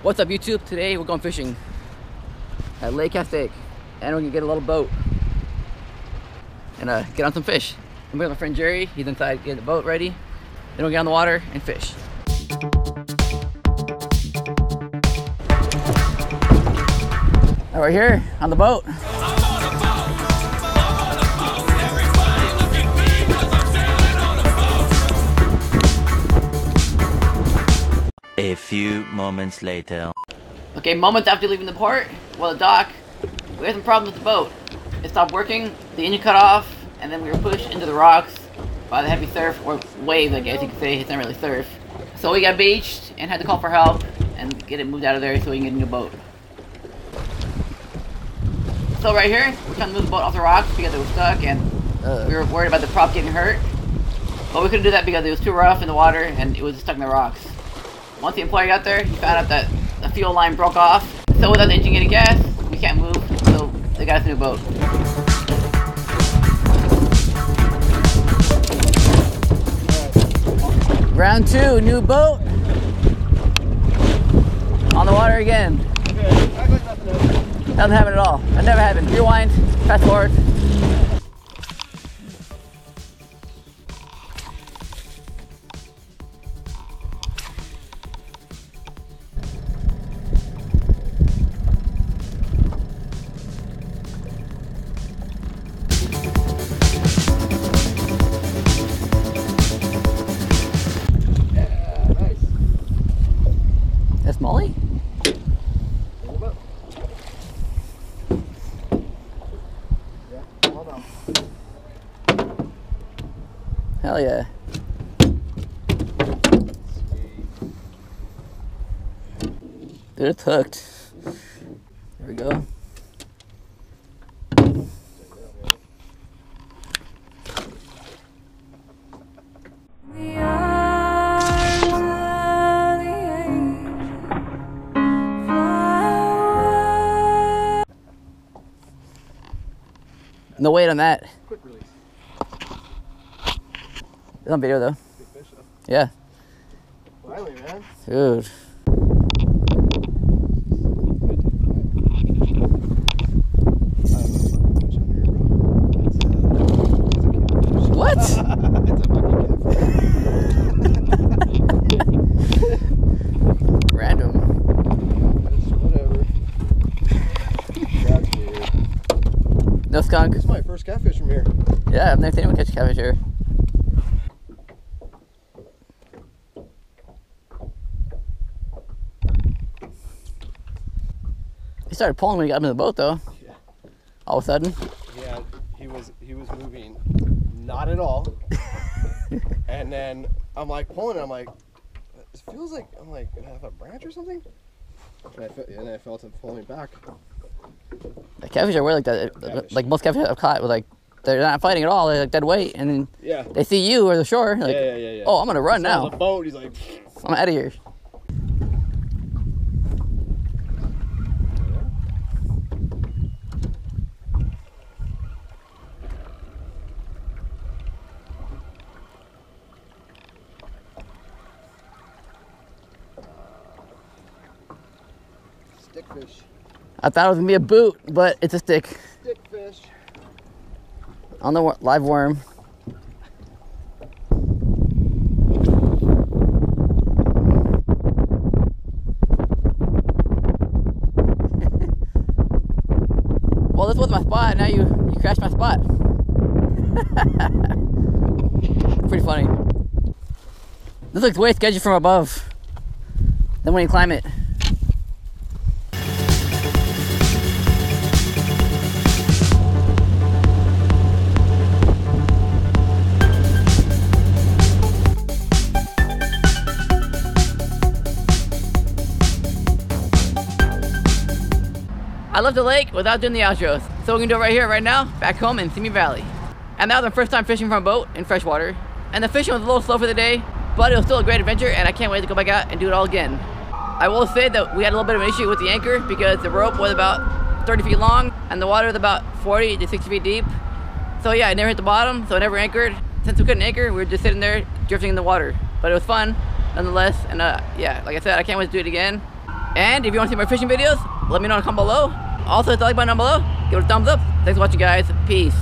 What's up, YouTube? Today we're going fishing at Lake Castaic, and we're gonna get a little boat and get on some fish. I'm with my friend Jerry. He's inside getting the boat ready. Then we'll get on the water and fish. Now we're here on the boat. A few moments later. Okay, moments after leaving the port, well, the dock, we had some problems with the boat. It stopped working, the engine cut off, and then we were pushed into the rocks by the heavy surf, or waves, I guess you could say. It's not really surf. So we got beached and had to call for help and get it moved out of there so we can get a new boat. So right here, we're trying to move the boat off the rocks because it was stuck and we were worried about the prop getting hurt. But we couldn't do that because it was too rough in the water and it was just stuck in the rocks. Once the employee got there, he found out that the fuel line broke off. So without the engine getting gas, we can't move, so they got us a new boat. Round 2, new boat. On the water again. Doesn't happen at all. That never happened. Rewind, fast forward. That's Molly? Hell yeah. Dude, it's hooked. There we go. No weight on that. Quick release. It's on video though. Big fish though. Yeah. Finally, man. Dude. What? It's a fucking catfish. Random. Whatever. That's weird. No skunk. This is my first catfish from here. Yeah, I've never seen anyone catch a catfish here. He started pulling when he got into the boat though. Yeah. All of a sudden. Yeah, he was moving not at all. And then I'm like pulling it, I'm like, it feels like, I'm like, I have a branch or something? And I felt him pulling back. The catfish are weird like that. Catfish. Like most catfish I've caught, like they're not fighting at all. They're like dead weight, and then Yeah. they see you or the shore. Like, Yeah. oh, I'm gonna run So now. the boat, he's like, I'm out of here. stickfish. I thought it was gonna be a boot, but it's a stick Stickfish. on the live worm. Well, this was my spot. Now you crashed my spot. Pretty funny. This looks way sketchy from above than when you climb it. I left the lake without doing the outros, so we're gonna do it right here, right now, back home in Simi Valley. And that was my first time fishing from a boat in freshwater. And the fishing was a little slow for the day, but it was still a great adventure and I can't wait to go back out and do it all again. I will say that we had a little bit of an issue with the anchor because the rope was about 30 feet long and the water was about 40 to 60 feet deep. So yeah, I never hit the bottom, so I never anchored. Since we couldn't anchor, we were just sitting there drifting in the water. But it was fun, nonetheless, and yeah, like I said, I can't wait to do it again. And if you want to see more fishing videos, let me know in the comment below. Also, hit the like button down below. Give it a thumbs up. Thanks for watching, guys. Peace.